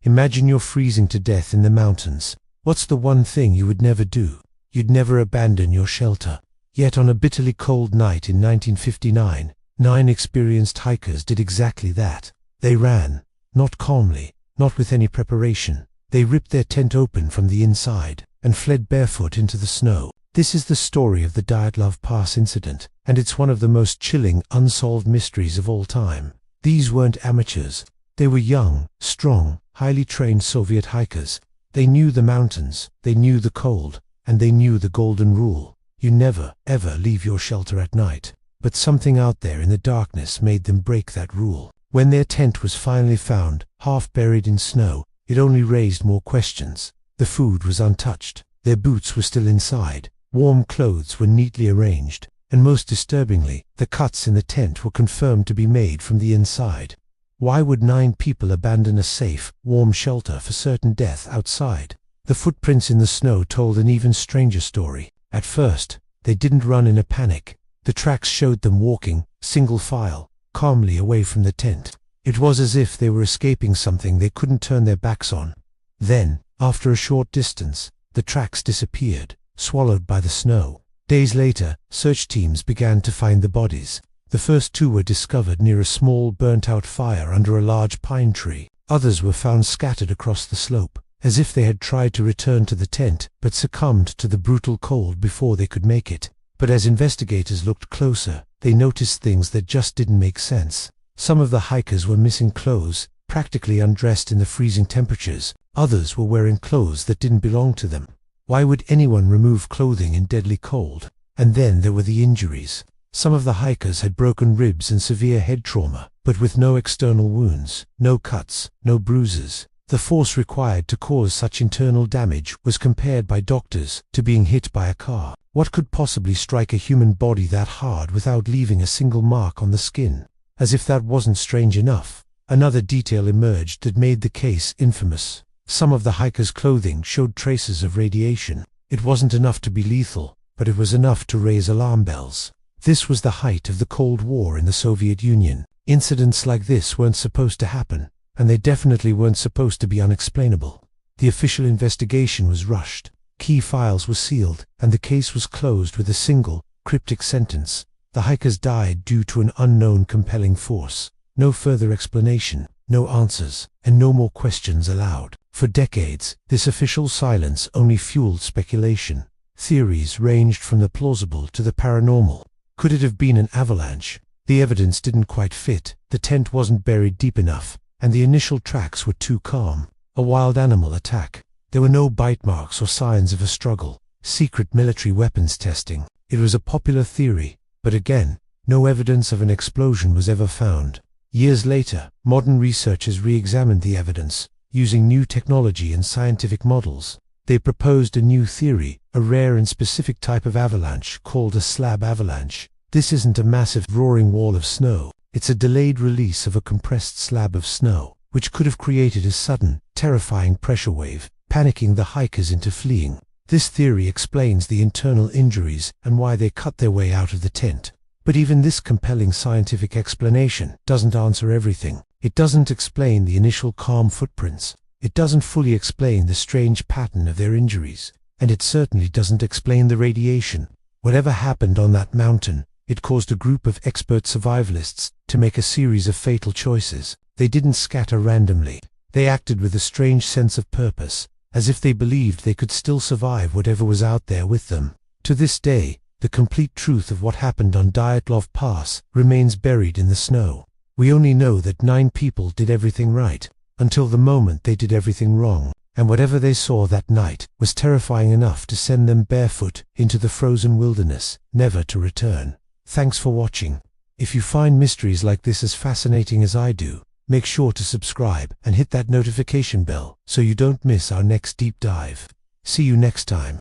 Imagine you're freezing to death in the mountains. What's the one thing you would never do? You'd never abandon your shelter. Yet on a bitterly cold night in 1959, 9 experienced hikers did exactly that. They ran, not calmly, not with any preparation. They ripped their tent open from the inside and fled barefoot into the snow. This is the story of the Dyatlov Pass incident, and it's one of the most chilling, unsolved mysteries of all time. These weren't amateurs. They were young, strong, highly trained Soviet hikers. They knew the mountains, they knew the cold, and they knew the golden rule. You never, ever leave your shelter at night. But something out there in the darkness made them break that rule. When their tent was finally found, half buried in snow, it only raised more questions. The food was untouched. Their boots were still inside. Warm clothes were neatly arranged. And most disturbingly, the cuts in the tent were confirmed to be made from the inside. Why would 9 people abandon a safe, warm shelter for certain death outside? The footprints in the snow told an even stranger story. At first, they didn't run in a panic. The tracks showed them walking, single file, calmly away from the tent. It was as if they were escaping something they couldn't turn their backs on. Then, after a short distance, the tracks disappeared, swallowed by the snow. Days later, search teams began to find the bodies. The first 2 were discovered near a small burnt-out fire under a large pine tree. Others were found scattered across the slope, as if they had tried to return to the tent but succumbed to the brutal cold before they could make it. But as investigators looked closer, they noticed things that just didn't make sense. Some of the hikers were missing clothes, practically undressed in the freezing temperatures. Others were wearing clothes that didn't belong to them. Why would anyone remove clothing in deadly cold? And then there were the injuries. Some of the hikers had broken ribs and severe head trauma, but with no external wounds, no cuts, no bruises. The force required to cause such internal damage was compared by doctors to being hit by a car. What could possibly strike a human body that hard without leaving a single mark on the skin? As if that wasn't strange enough, another detail emerged that made the case infamous. Some of the hikers' clothing showed traces of radiation. It wasn't enough to be lethal, but it was enough to raise alarm bells. This was the height of the Cold War in the Soviet Union. Incidents like this weren't supposed to happen, and they definitely weren't supposed to be unexplainable. The official investigation was rushed. Key files were sealed, and the case was closed with a single, cryptic sentence. The hikers died due to an unknown compelling force. No further explanation, no answers, and no more questions allowed. For decades, this official silence only fueled speculation. Theories ranged from the plausible to the paranormal. Could it have been an avalanche? The evidence didn't quite fit. The tent wasn't buried deep enough, and the initial tracks were too calm. A wild animal attack. There were no bite marks or signs of a struggle. Secret military weapons testing. It was a popular theory, but again, no evidence of an explosion was ever found. Years later, modern researchers re-examined the evidence, using new technology and scientific models. They proposed a new theory, a rare and specific type of avalanche called a slab avalanche. This isn't a massive roaring wall of snow. It's a delayed release of a compressed slab of snow, which could have created a sudden, terrifying pressure wave, panicking the hikers into fleeing. This theory explains the internal injuries and why they cut their way out of the tent. But even this compelling scientific explanation doesn't answer everything. It doesn't explain the initial calm footprints. It doesn't fully explain the strange pattern of their injuries. And it certainly doesn't explain the radiation. Whatever happened on that mountain, it caused a group of expert survivalists to make a series of fatal choices. They didn't scatter randomly. They acted with a strange sense of purpose, as if they believed they could still survive whatever was out there with them. To this day, the complete truth of what happened on Dyatlov Pass remains buried in the snow. We only know that 9 people did everything right, until the moment they did everything wrong, and whatever they saw that night was terrifying enough to send them barefoot into the frozen wilderness, never to return. Thanks for watching. If you find mysteries like this as fascinating as I do, make sure to subscribe and hit that notification bell so you don't miss our next deep dive. See you next time.